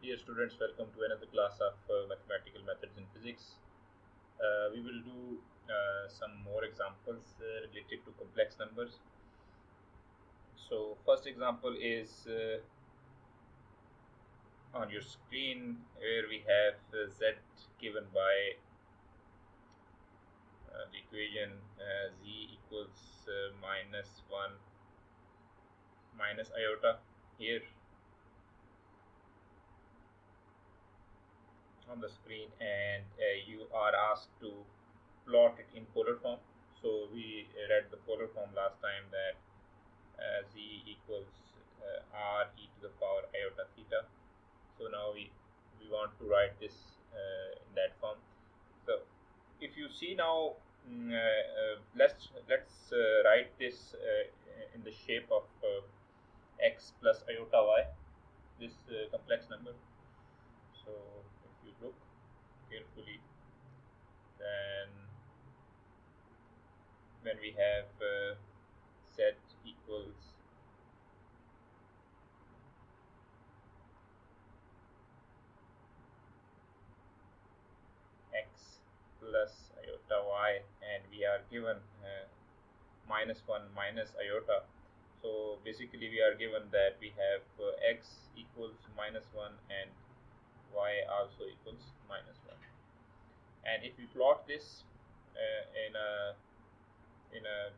Dear students, welcome to another class of mathematical methods in physics. We will do some more examples related to complex numbers. So first example is on your screen, where we have z given by the equation z equals minus 1 minus iota here on the screen, and you are asked to plot it in polar form. So we read the polar form last time, that z equals r e to the power iota theta. So now we want to write this in that form. So if you see now, let's write this in the shape of x plus iota y, this complex number. So if you look carefully, then when we have z equals x plus iota y, and we are given minus 1 minus iota. So basically we are given that we have x equals minus 1 and y also equals minus 1. And if we plot this in a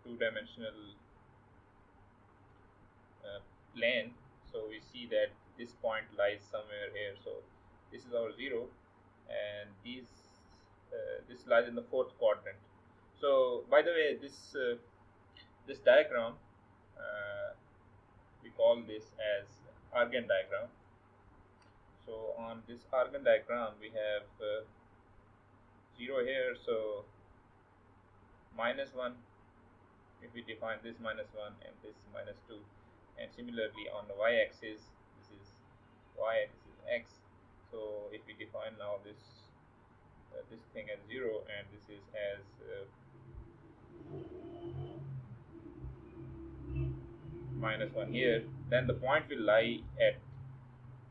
two-dimensional plane, so we see that this point lies somewhere here. So this is our 0, and this lies in the fourth quadrant. So by the way, this diagram, we call this as Argand diagram. So on this Argand diagram, we have 0 here, so minus 1, if we define this minus 1 and this minus 2, and similarly on the y-axis, this is y, this is x. So if we define now this thing as 0 and this is as minus 1 here, then the point will lie at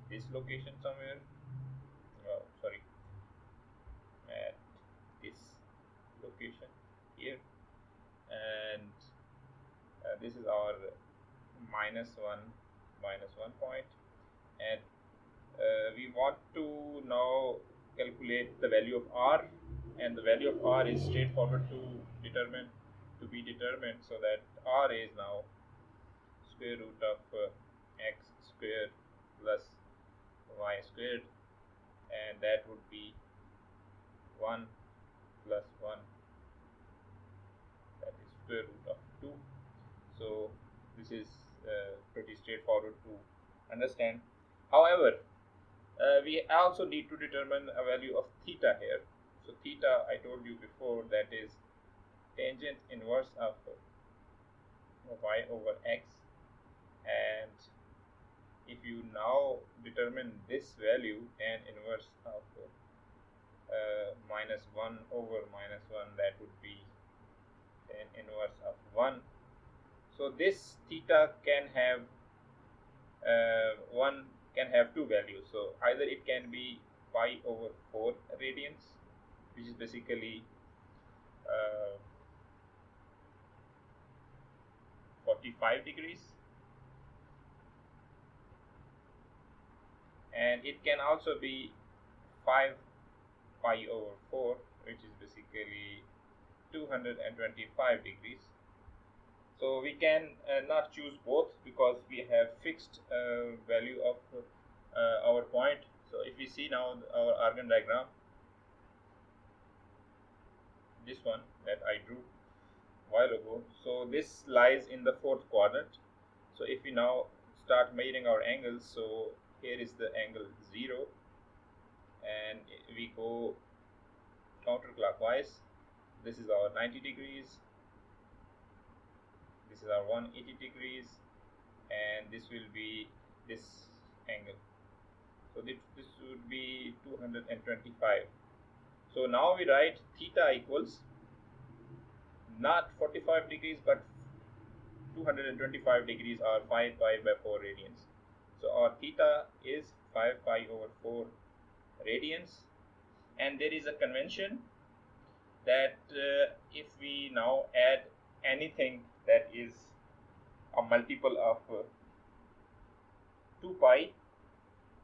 this location somewhere. At this location here, and this is our minus 1 point, and we want to now calculate the value of r, and the value of r is straightforward to be determined, so that r is now square root of x squared plus y squared, and that would be 1 plus 1, that is square root of 2. So this is pretty straightforward to understand. However, we also need to determine a value of theta here. So theta, I told you before, that is tangent inverse of y over x, and if you now determine this value, tan inverse of minus 1 over minus 1, that would be tan inverse of 1. So this theta can have two values. So either it can be pi over 4 radians, which is basically 45 degrees, and it can also be 5 pi over 4, which is basically 225 degrees. So we can not choose both, because we have fixed value of our point. So if we see now our Argand diagram, this one that I drew a while ago, so this lies in the fourth quadrant. So if we now start measuring our angles, so here is the angle 0, and we go counterclockwise. This is our 90 degrees, this is our 180 degrees, and this will be this angle. So this would be 225. So now we write theta equals not 45 degrees but 225 degrees, or 5 pi by 4 radians. So our theta is 5 pi over 4 radians, and there is a convention that if we now add anything that is a multiple of 2 pi,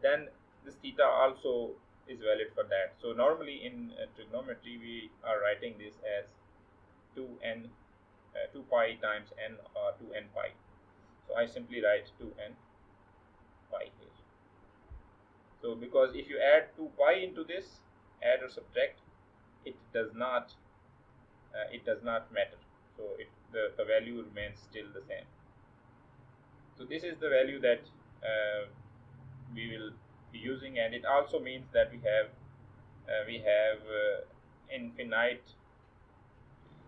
then this theta also is valid for that. So normally in trigonometry we are writing this as 2n 2 pi times n or 2n pi. So I simply write 2n pi here. So because if you add 2 pi into this, add or subtract, it does not matter. So the value remains still the same. So this is the value that we will be using, and it also means that we have infinite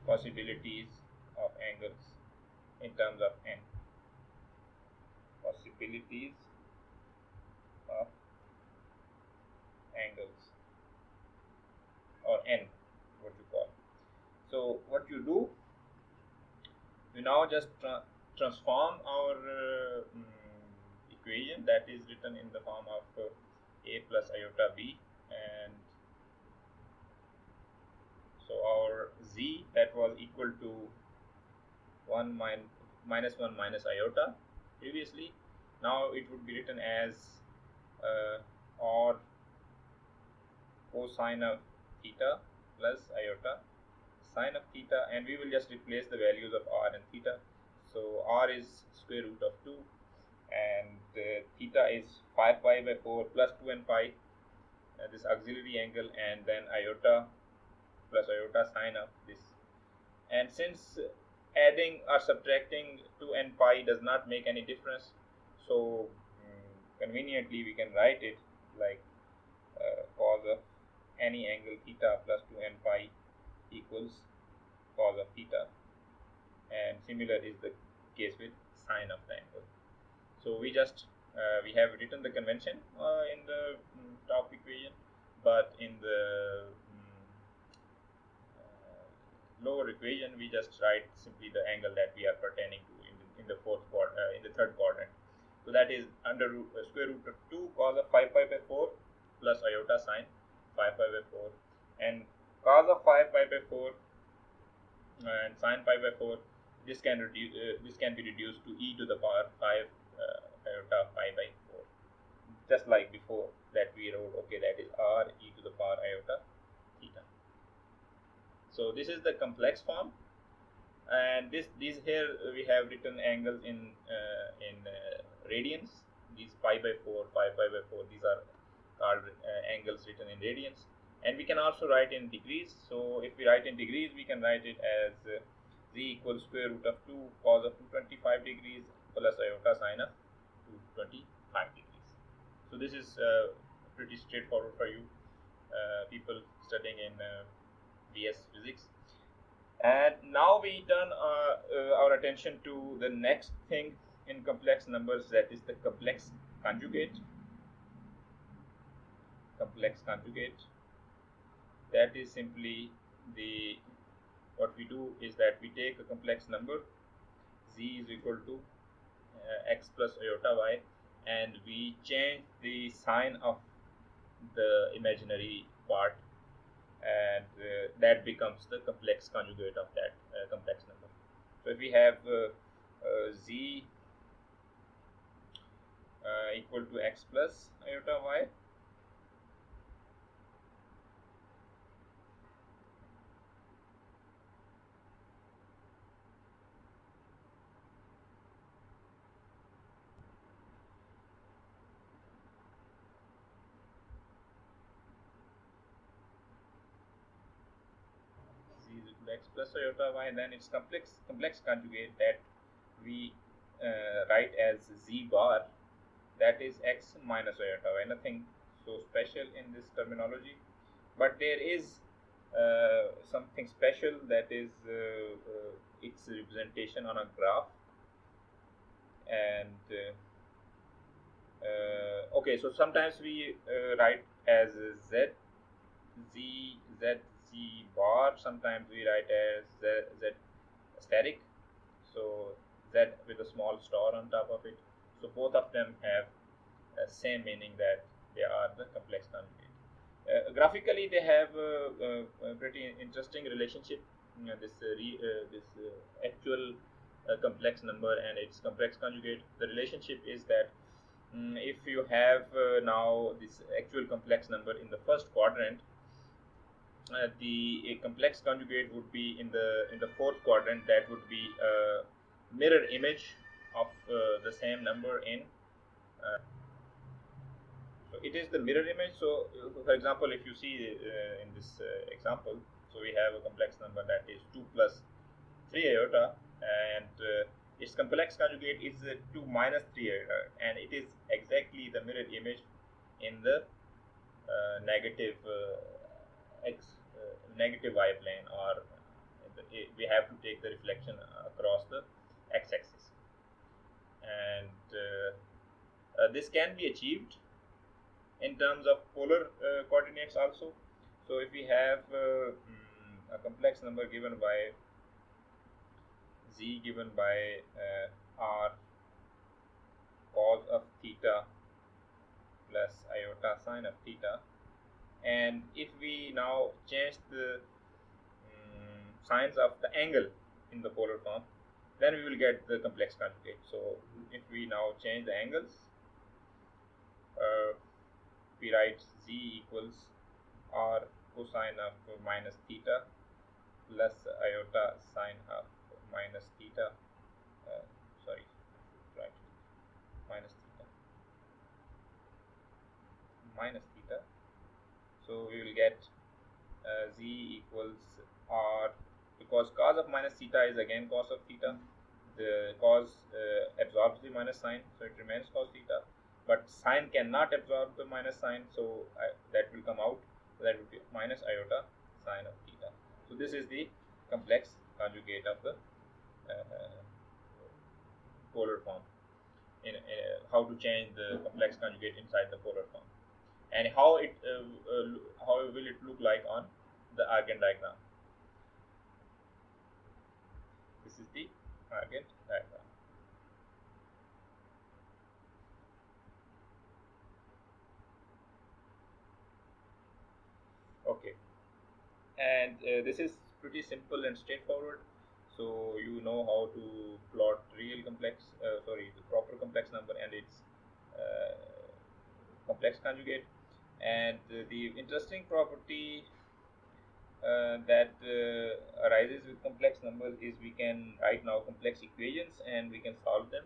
possibilities of angles in terms of n. Possibilities of angles, or n, what you call. So what you do, we now just transform our equation that is written in the form of a plus iota b, and so our z that was equal to 1 minus 1 minus iota previously, now it would be written as or cosine of theta plus iota sine of theta, and we will just replace the values of r and theta. So r is square root of 2, and theta is 5 pi by 4 plus 2n pi, this auxiliary angle, and then iota plus iota sine of this. And since adding or subtracting 2n pi does not make any difference, so conveniently we can write it like cos of any angle theta plus 2n pi equals cos of theta, and similar is the case with sine of the angle. So we just we have written the convention in the top equation, but in the lower equation we just write simply the angle that we are pertaining to in the third quadrant. So that is under square root of 2 cos of 5 pi by 4 plus iota sine 5 pi by 4, and cos of 5 pi by 4 and sine pi by 4, this can be reduced to e to the power 5 iota pi by 4, just like before that we wrote, okay, that is r e to the power iota theta. So this is the complex form, and these here we have written angles in radians. These pi by 4, 5 pi by 4, these are called angles written in radians, and we can also write in degrees. So if we write in degrees, we can write it as z equals square root of 2 cos of 225 degrees plus iota sine of 225 degrees. So this is pretty straightforward for you people studying in BS physics. And now we turn our attention to the next thing in complex numbers, that is the complex conjugate. Complex conjugate, that is simply what we do is that we take a complex number z is equal to x plus iota y, and we change the sign of the imaginary part, and that becomes the complex conjugate of that complex number. So if we have z equal to x plus iota y, x plus iota y, then its complex conjugate that we write as z bar, that is x minus iota y. Nothing so special in this terminology, but there is something special, that is its representation on a graph. And okay, so sometimes we write as z bar, sometimes we write as z static, so z with a small star on top of it. So both of them have the same meaning that they are the complex conjugate. Graphically, they have a pretty interesting relationship. This actual complex number and its complex conjugate. The relationship is that if you have now this actual complex number in the first quadrant, the complex conjugate would be in the fourth quadrant. That would be a mirror image of the same number in. So it is the mirror image. So, for example, if you see in this example, so we have a complex number that is 2 plus 3 iota, and its complex conjugate is 2 minus 3 iota, and it is exactly the mirror image in the negative negative y plane, or we have to take the reflection across the x-axis, and this can be achieved in terms of polar coordinates also. So if we have a complex number given by z given by r cos of theta plus iota sine of theta, and if we now change the signs of the angle in the polar form, then we will get the complex conjugate. So if we now change the angles, we write z equals r cosine of minus theta plus iota sine of minus theta. Sorry, right, minus theta. So we will get z equals r, because cos of minus theta is again cos of theta. The cos absorbs the minus sign, so it remains cos theta. But sine cannot absorb the minus sign, so that will come out. So that will be minus iota sine of theta. So this is the complex conjugate of the polar form. In how to change the complex conjugate inside the polar form, and how will it look like on the Argand diagram. This is the Argand diagram. Okay, and this is pretty simple and straightforward. So you know how to plot the proper complex number and its complex conjugate. And the interesting property that arises with complex numbers is we can write now complex equations and we can solve them.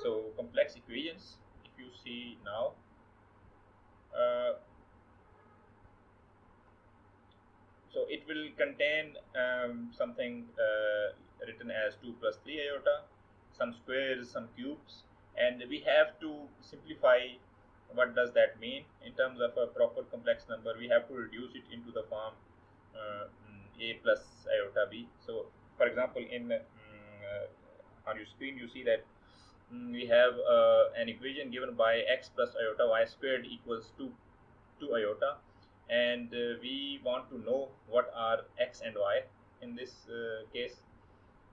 So complex equations, if you see now, so it will contain something written as 2 plus 3 iota, some squares, some cubes, and we have to simplify. What does that mean? In terms of a proper complex number, we have to reduce it into the form a plus iota b. So, for example, on your screen you see that we have an equation given by x plus iota y squared equals 2 iota, and we want to know what are x and y in this case.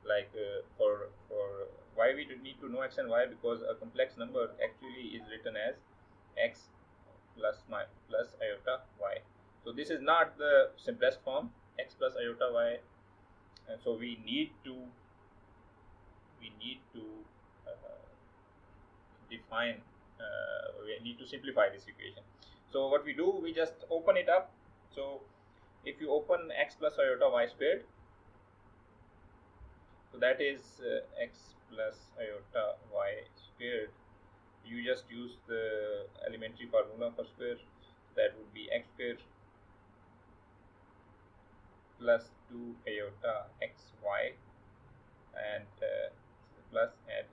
Like for why we need to know x and y, because a complex number actually is written as x plus iota y. So this is not the simplest form, x plus iota y, and so we need to define. We need to simplify this equation. So what we do, we just open it up. So if you open x plus iota y squared, so that is x plus iota y squared. You just use the elementary formula for square. That would be x squared plus 2 iota xy, and plus and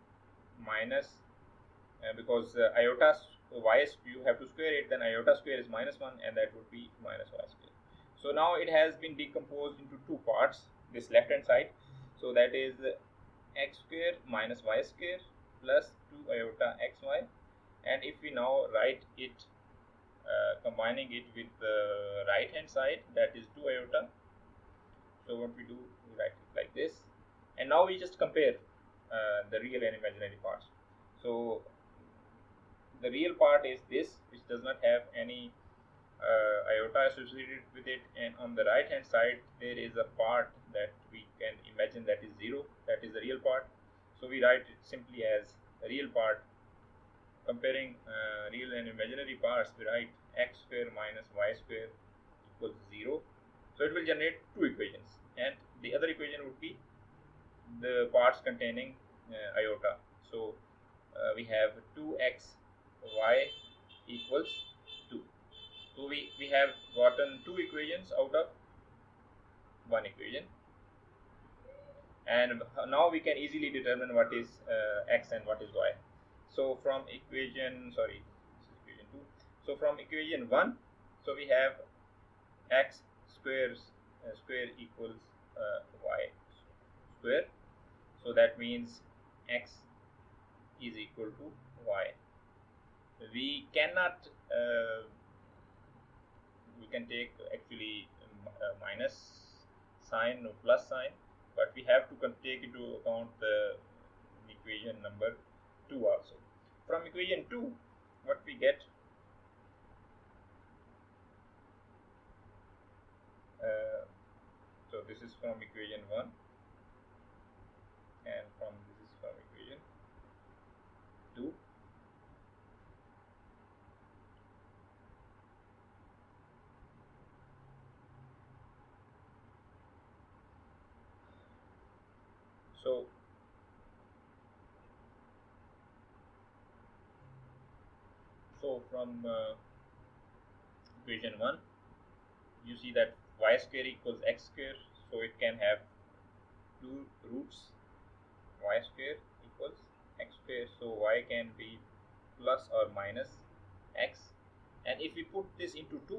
minus, because iota y you have to square it, then iota square is minus 1, and that would be minus y square. So now it has been decomposed into two parts, this left hand side. So that is x square minus y square plus 2 iota xy, and if we now write it combining it with the right hand side, that is 2 iota. So what we do, we write it like this, and now we just compare the real and imaginary parts. So the real part is this, which does not have any iota associated with it, and on the right hand side there is a part that we can imagine that is 0, that is the real part. So we write it simply as a real part. Comparing real and imaginary parts, we write x square minus y square equals 0. So it will generate two equations, and the other equation would be the parts containing iota. So we have 2xy equals 2. So we have gotten two equations out of one equation, and now we can easily determine what is x and what is y. So from equation, sorry, this is equation 2. So from equation 1, so we have x square equals y square. So that means x is equal to y. We cannot we can take actually minus sign or plus sign, but we have to take into account the equation number 2 also. From equation 2, what we get, so this is from equation 1, and this is from equation 2. So from equation 1, you see that y square equals x square, so it can have two roots. Y square equals x square, so y can be plus or minus x. And if we put this into 2,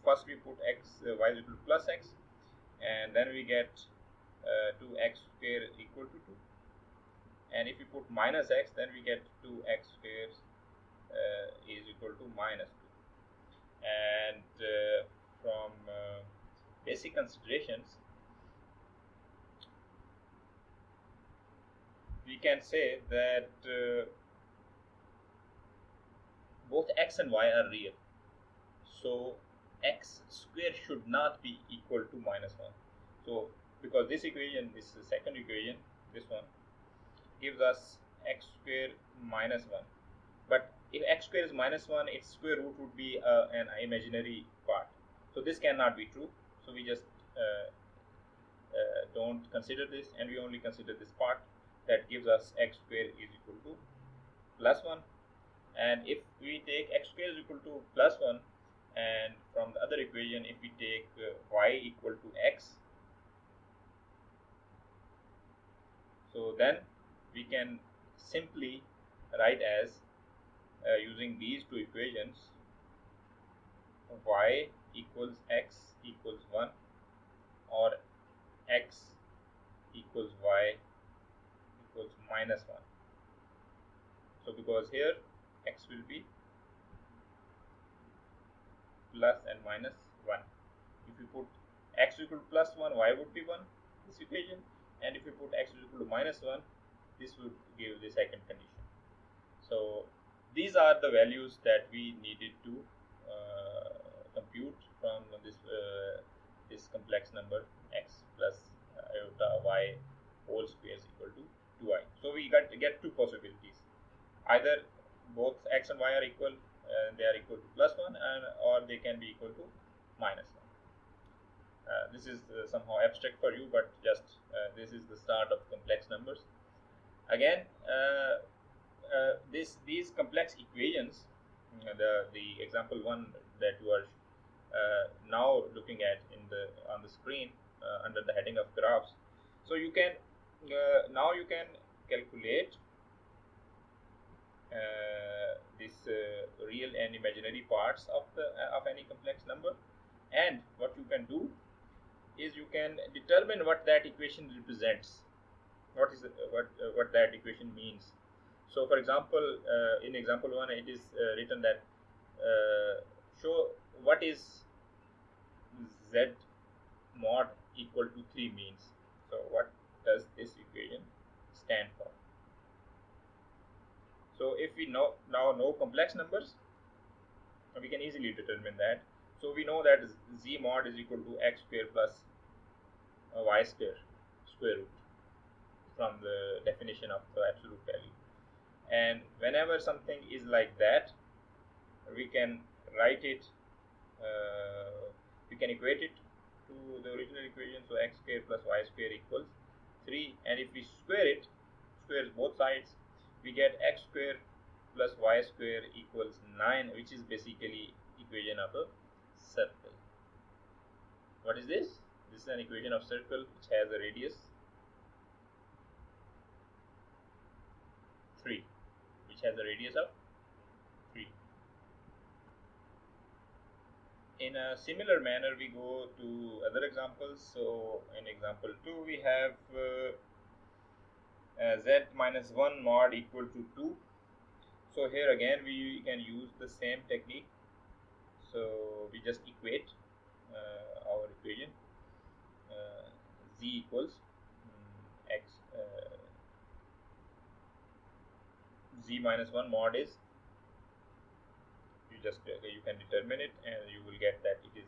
first we put x, y is equal to plus x, and then we get 2x square equal to 2. And if we put minus x, then we get 2x square is equal to minus 2. And from basic considerations, we can say that both x and y are real. So x square should not be equal to minus 1. So because this equation, this is the second equation, this one gives us x square minus 1. But if x square is minus 1, its square root would be an imaginary part. So this cannot be true. So we just don't consider this, and we only consider this part that gives us x square is equal to plus 1. And if we take x square is equal to plus 1, and from the other equation, if we take y equal to x, so then we can simply write as using these two equations, y equals x equals 1, or x equals y equals minus 1. So because here x will be plus and minus 1. If we put x equal to plus 1, y would be 1, this equation, and if we put x equal to minus 1, this would give the second condition. So these are the values that we needed to compute from this complex number x plus iota y whole square is equal to 2i. So we get two possibilities. Either both x and y are equal, they are equal to plus 1, or they can be equal to minus 1. This is somehow abstract for you, but just this is the start of complex numbers. Again, these complex equations, the example 1 that you are now looking at on the screen under the heading of graphs. So you can now you can calculate this real and imaginary parts of any complex number, and what you can do is you can determine what that equation represents, what that equation means. So for example, in example 1, it is written that show what is z mod equal to 3 means. So what does this equation stand for? So if we now know complex numbers, we can easily determine that. So we know that z mod is equal to x square plus y square square root from the definition of the absolute value. And whenever something is like that, we can write it, we can equate it to the original equation. So x square plus y square equals 3, and if we squares both sides, we get x square plus y square equals 9, which is basically equation of a circle. What is this? This is an equation of circle which has a radius 3, which has a radius of 3. In a similar manner, we go to other examples. So in example 2, we have z minus 1 mod equal to 2. So here again we can use the same technique. So we just equate our equation. Z equals x, z minus 1 mod is, you can determine it, and you will get that it is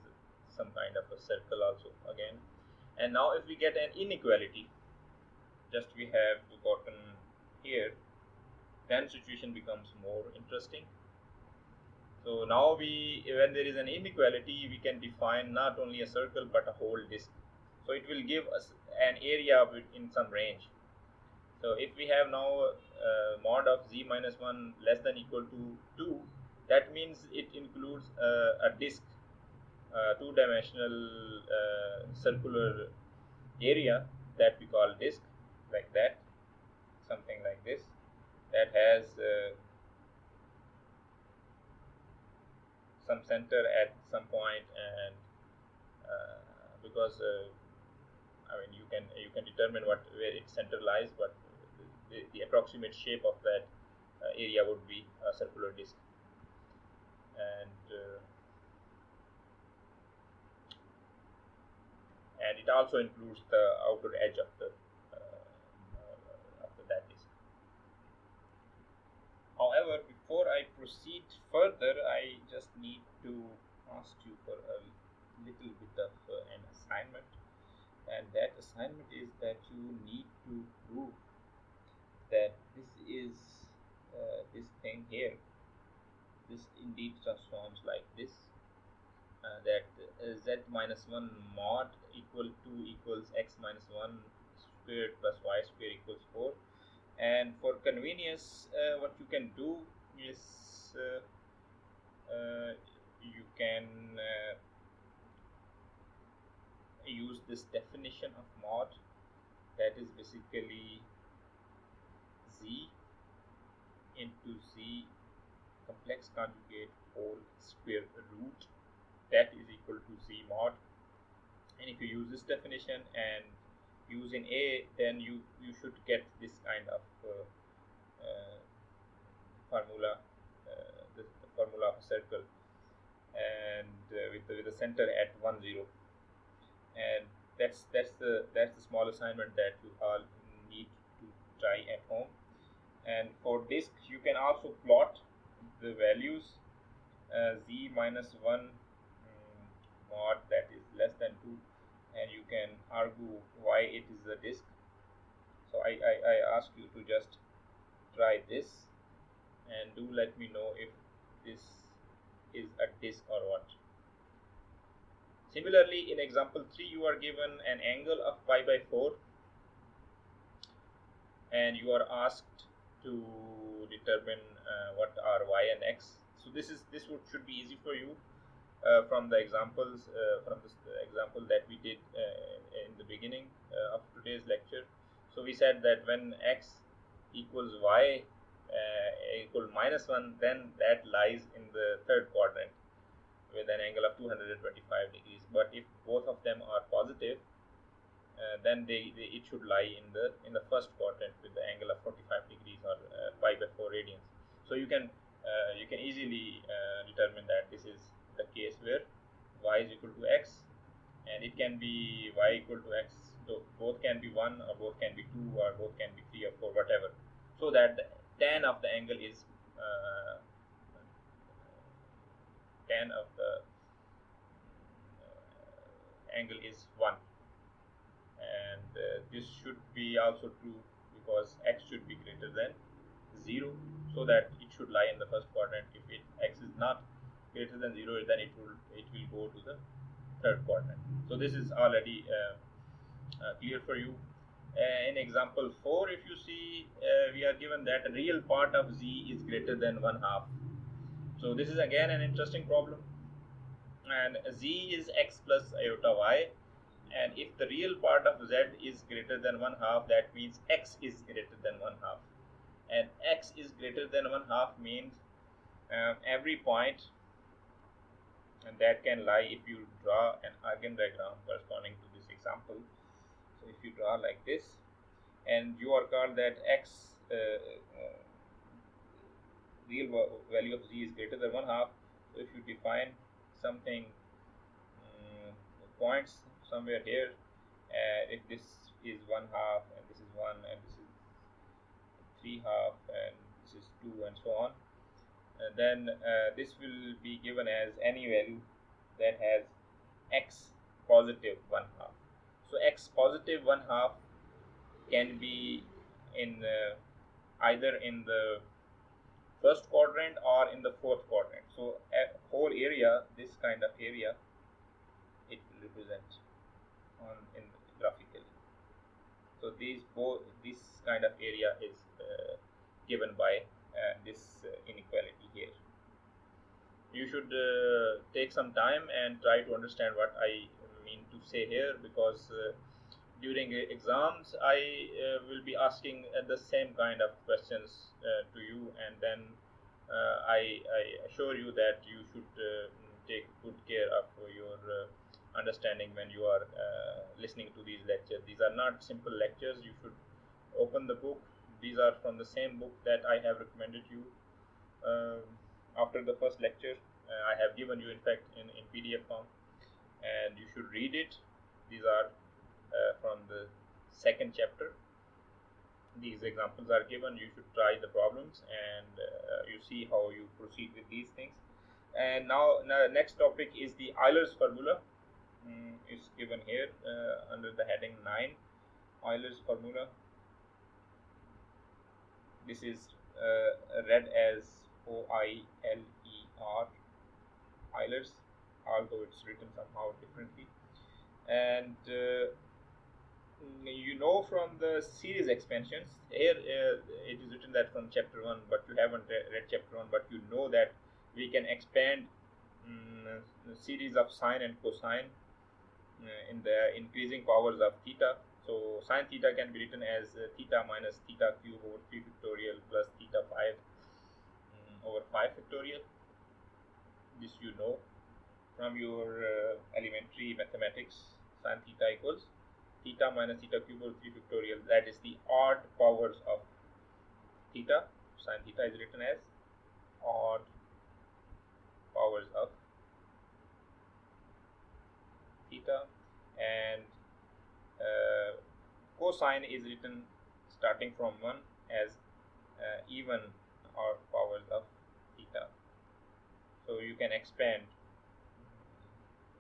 some kind of a circle also again. And now if we get an inequality, just we have gotten here, then situation becomes more interesting. So now when there is an inequality, we can define not only a circle but a whole disk. So it will give us an area in some range. So if we have now mod of z minus 1 less than equal to 2, that means it includes a disk, two-dimensional circular area that we call disk, like that, something like this, that has some center at some point, and because I mean you can determine where its center lies, but the approximate shape of that area would be a circular disk. And it also includes the outer edge of that disk. However, before I proceed further, I just need to ask you for a little bit of an assignment, and that assignment is that you need to prove that this is this thing here, this indeed transforms like this, that z minus 1 mod equal to equals x minus 1 squared plus y squared equals 4. And for convenience, what you can do is you can use this definition of mod, that is basically z into z complex conjugate whole square root, that is equal to z mod. And if you use this definition and use in A, then you should get this kind of formula, the formula of a circle, and with the center at 1 0. And that's the small assignment that you all need to try at home. And for disk, you can also plot the values z minus 1 mod, that is less than 2, and you can argue why it is a disk. So I ask you to just try this and do let me know if this is a disk or what. Similarly, in example 3, you are given an angle of pi by 4, and you are asked to determine what are y and x. So this should be easy for you from the examples, from this example that we did in the beginning of today's lecture. So we said that when x equals y equal minus 1, then that lies in the third quadrant with an angle of 225 degrees. But if both of them are positive, then it should lie in the first quadrant with the angle of 45 degrees, or pi by 4 radians. So you can easily determine that this is the case where y is equal to x, and it can be y equal to x, so both can be 1, or both can be 2, or both can be 3 or 4, whatever. So that tan of the angle is tan of the angle is 1, and this should be also true because x should be greater than 0, so that it should lie in the first quadrant. If x is not greater than 0, then it will go to the third quadrant. So this is already clear for you. In example 4, if you see, we are given that a real part of z is greater than 1/2. So this is again an interesting problem, and z is x plus iota y, and if the real part of z is greater than 1/2, that means x is greater than 1/2, and x is greater than 1/2 means every point, and that can lie if you draw an eigen diagram corresponding to this example. So if you draw like this, and you are called that x real value of z is greater than 1/2, so if you define something points somewhere here, if this is 1/2 and this is 1 and this is 3/2 and this is 2 and so on, then this will be given as any value that has x positive 1/2. So x positive 1/2 can be in either in the first quadrant or in the fourth quadrant. So a whole area, this kind of area, it will represent in graphically. So this kind of area is given by this inequality here. You should take some time and try to understand what I mean to say here, because during exams I will be asking the same kind of questions to you, and then I assure you that you should take good care of your understanding when you are listening to these lectures. These are not simple lectures. You should open the book. These are from the same book that I have recommended you after the first lecture. I have given you, in fact, in PDF form, and you should read it. These are from the second chapter. These examples are given. You should try the problems, and you see how you proceed with these things. And now next topic is the Euler's formula. It's given here under the heading 9, Euler's formula. This is read as OILER, Euler's, although it's written somehow differently. And you know from the series expansions, here it is written that from chapter 1, but you haven't read chapter 1, but you know that we can expand the series of sine and cosine in the increasing powers of theta. So sine theta can be written as theta minus theta cube over 3 factorial plus theta 5 over 5 factorial. This you know from your elementary mathematics. Sine theta equals theta minus theta cube over 3 factorial. That is the odd powers of theta. Sine theta is written as odd powers of theta, and cosine is written starting from 1 as even odd powers of theta. So you can expand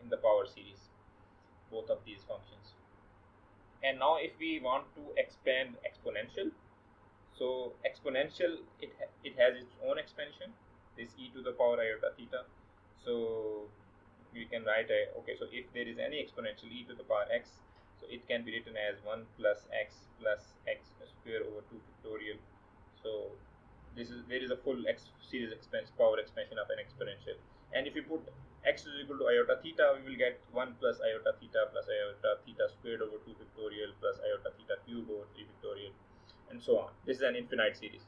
in the power series both of these functions. And now if we want to expand exponential, so exponential, it has its own expansion, this e to the power iota theta. So we can write okay, so if there is any exponential e to the power x, so it can be written as 1 plus x square over 2 factorial. So there is a full series power expansion of an exponential. And if you put x is equal to iota theta, we will get 1 plus iota theta squared over 2 factorial plus iota theta cube over 3 factorial, and so on. This is an infinite series.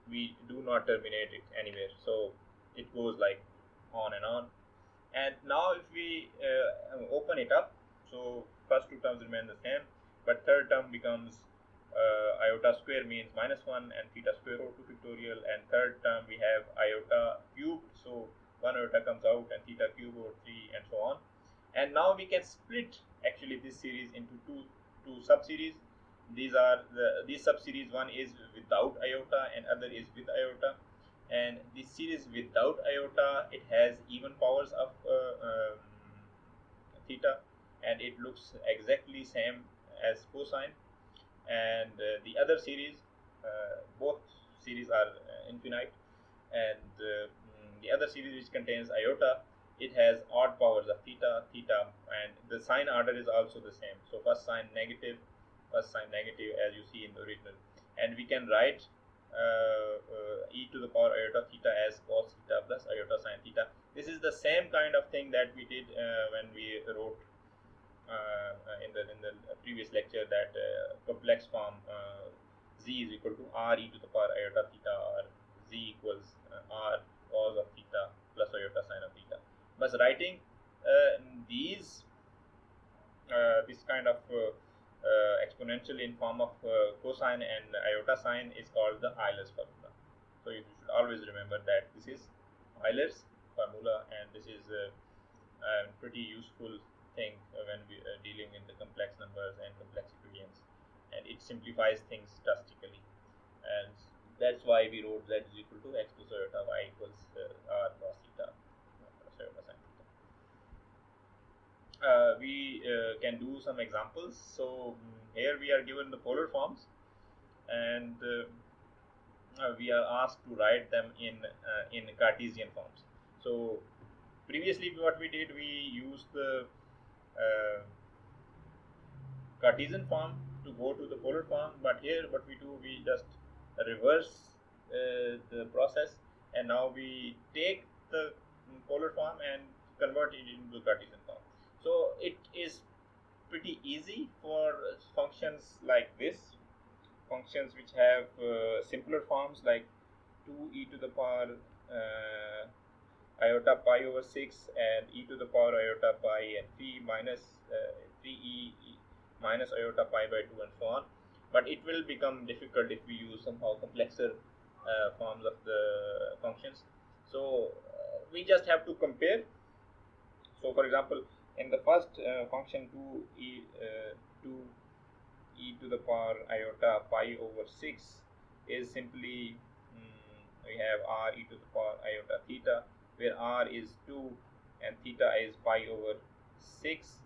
We do not terminate it anywhere, so it goes like on and on. And now if we open it up, so first two terms remain the same, but third term becomes iota square means minus 1 and theta square over 2 factorial, and third term we have iota cubed, so 1 iota comes out and theta cube over 3 and so on. And now we can split actually this series into two sub-series. these sub-series. One is without iota and other is with iota. And this series without iota, it has even powers of theta, and it looks exactly same as cosine. And the other series, both series are infinite. And the other series which contains iota, it has odd powers of theta, and the sign order is also the same. So first sign negative, as you see in the original. And we can write e to the power iota theta as cos theta plus iota sine theta. This is the same kind of thing that we did when we wrote in the previous lecture, that complex form z is equal to r e to the power iota theta, or z equals r cos of theta plus iota sine of theta. But writing these this kind of exponential in form of cosine and iota sine is called the Euler's formula. So you should always remember that this is Euler's formula, and this is a pretty useful thing when we are dealing in the complex numbers and complex equations, and it simplifies things drastically. And that's why we wrote z is equal to x plus iota y equals r cos theta plus iota sin theta. We can do some examples. So here we are given the polar forms, and we are asked to write them in Cartesian forms. So previously what we did, we used the Cartesian form to go to the polar form, but here what we do, we just reverse the process, and now we take the polar form and convert it into Cartesian form. So it is pretty easy for functions like this, functions which have simpler forms like 2e to the power iota pi over 6 and e to the power iota pi and 3 minus 3e minus iota pi by 2 and so on. But it will become difficult if we use somehow complexer forms of the functions. So we just have to compare. So for example, in the first function 2e to the power iota pi over 6 is simply we have r e to the power iota theta, where r is 2 and theta is pi over 6.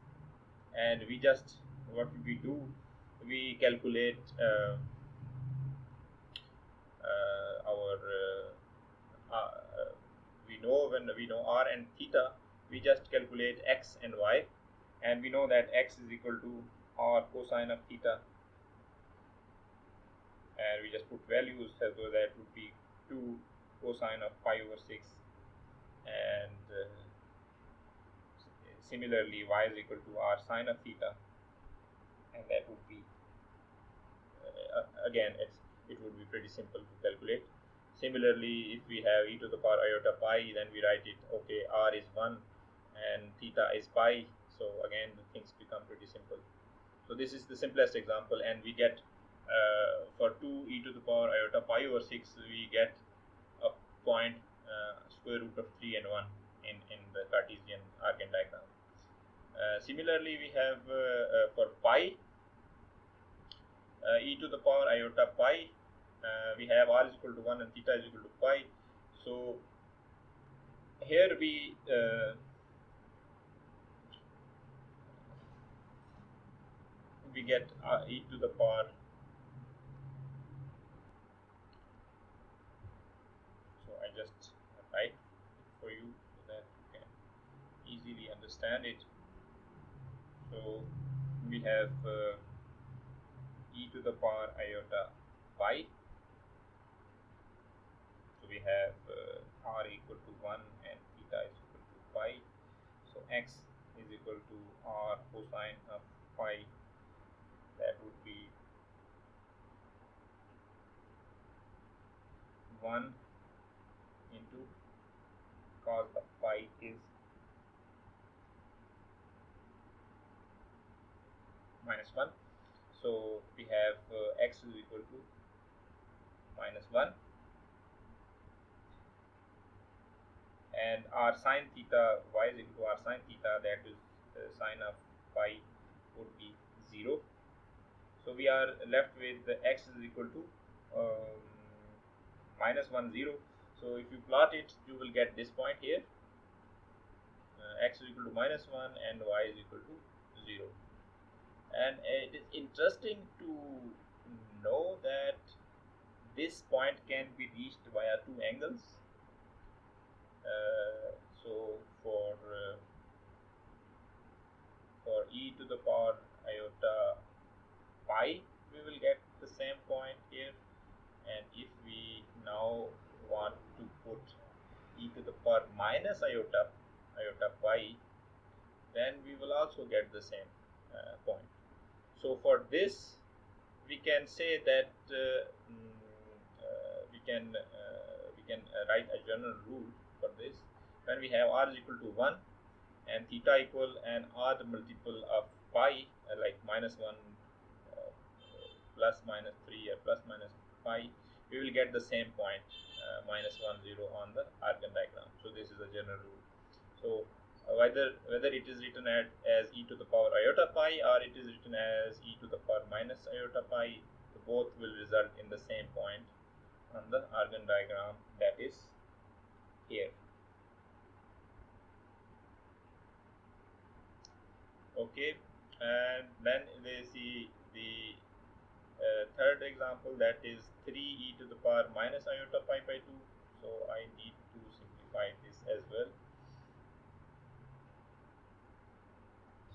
And we just, what we do, we calculate we know r and theta, we just calculate x and y, and we know that x is equal to r cosine of theta, and we just put values, so that would be 2 cosine of pi over 6, and similarly y is equal to r sine of theta, and that would be again it would be pretty simple to calculate. Similarly, if we have e to the power iota pi, then we write it, okay, r is 1 and theta is pi, so again the things become pretty simple. So this is the simplest example, and we get for 2 e to the power iota pi over 6, we get a point square root of 3 and 1 in the Cartesian Argand diagram. Similarly, we have for pi e to the power iota pi, we have r is equal to 1 and theta is equal to pi. So here we get e to the power, so I just write for you so that you can easily understand it. So we have e to the power iota pi, so we have r equal to 1 and theta is equal to pi, so x is equal to r cosine of pi, that would be 1 into cos of pi is minus 1. So we have x is equal to minus 1, and r sine theta, y is equal to r sine theta, that is sine of pi would be 0. So we are left with the x is equal to minus 1 0. So if you plot it, you will get this point here, x is equal to minus 1 and y is equal to 0. And it is interesting to know that this point can be reached via two angles. So for e to the power iota pi, we will get the same point here. And if we now want to put e to the power minus iota pi, then we will also get the same point. So for this, we can say that we can write a general rule for this. When we have r is equal to 1 and theta equal an odd multiple of pi, like minus 1, plus minus 3, or plus minus pi, we will get the same point, minus 1 0 on the Argand diagram. So this is a general rule. So whether it is written as e to the power iota pi or it is written as e to the power minus iota pi, both will result in the same point on the Argand diagram, that is here. Okay, and then we see the third example, that is 3e to the power minus iota pi by 2. So I need to simplify this as well.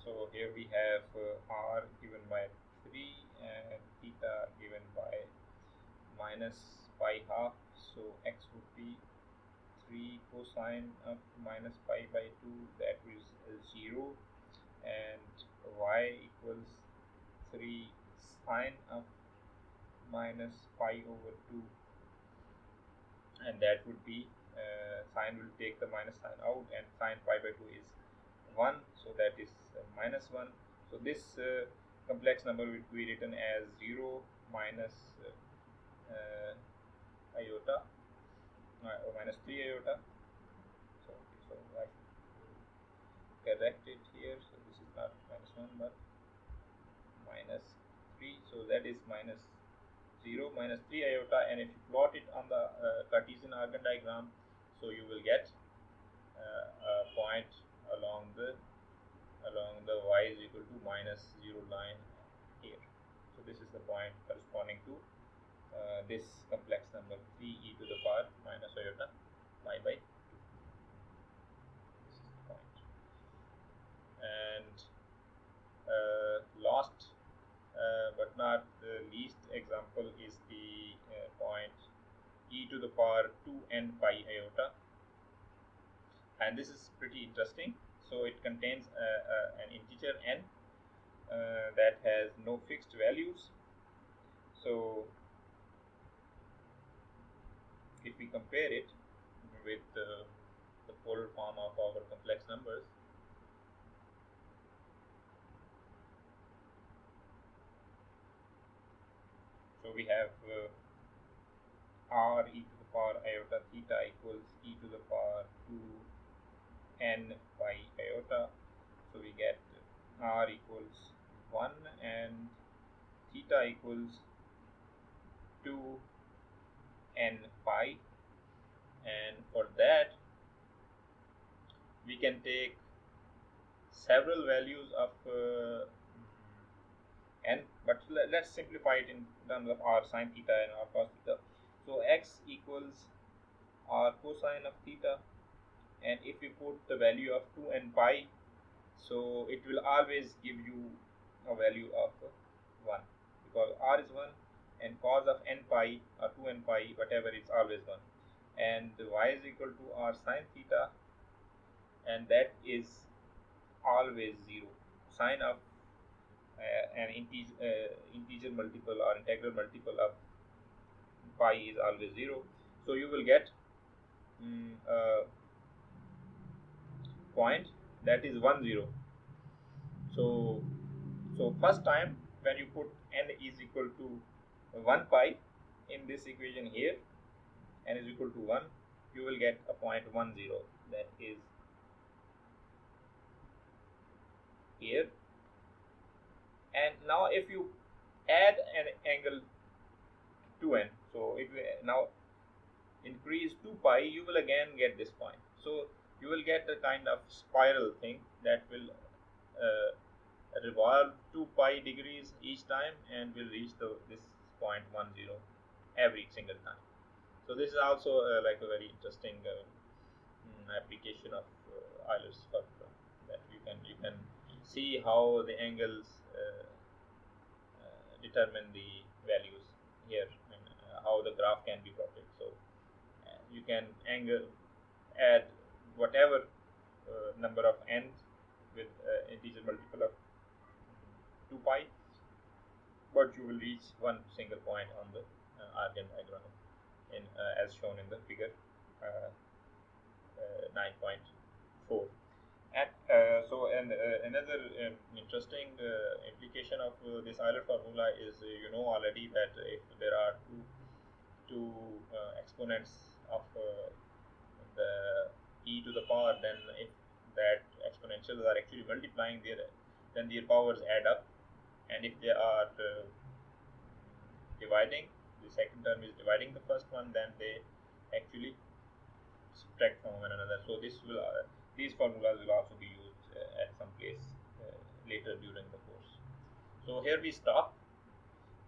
So here we have r given by 3 and theta given by minus pi half. So x would be 3 cosine of minus pi by 2, that is 0, and y equals 3 sine of minus pi over 2, and that would be sine will take the minus sign out, and sine pi by 2 is 1, so that is minus 1. So this complex number will be written as 0 minus iota or minus 3 iota. So I correct it here. So this is not minus 1 but minus 3. So that is minus 0 minus 3 iota, and if you plot it on the Cartesian Argand diagram, so you will get a point along the y is equal to minus 0 line here. So this is the point corresponding to this complex number 3e to the power minus iota pi by 2. This is the point. And last but not the least example is the point e to the power 2n pi iota, and this is pretty interesting. So it contains an integer n that has no fixed values. So if we compare it with the polar form of our complex numbers, so we have r e to the power iota theta equals e to the power 2n pi iota. So we get r equals 1 and theta equals 2n pi, and for that we can take several values of n, but let's simplify it in terms of r sine theta and r cos theta. So x equals r cosine of theta, and if we put the value of 2n pi, so it will always give you a value of 1, because r is 1 and cos of n pi or 2n pi, whatever, is always 1, and y is equal to r sine theta, and that is always 0. Sine of an integer multiple or integral multiple of pi is always 0. So you will get a point that is 1 0. So first time when you put n is equal to 1 pi in this equation here, n is equal to 1, you will get a point 1 0, that is here. And now if you add an angle to n. So if you now increase 2 pi, you will again get this point. So you will get a kind of spiral thing that will revolve 2 pi degrees each time and will reach this point 10 every single time. So this is also like a very interesting application of Euler's formula, that you can see how the angles determine the values here, and how the graph can be plotted. So you can add whatever number of n's with integer multiple of 2 pi, but you will reach one single point on the Argand diagram as shown in the figure uh, 9.4. And another interesting implication of this Euler formula is, you know already, that if there are two exponents of the e to the power, then if that exponentials are actually multiplying then their powers add up, and if they are dividing, the second term is dividing the first one, then they actually subtract from one another. So these formulas will also be used at some place later during the course. So here we stop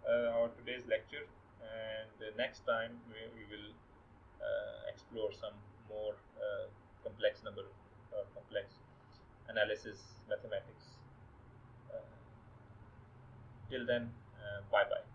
our today's lecture, and next time we will explore some more complex analysis mathematics. Till then, bye bye.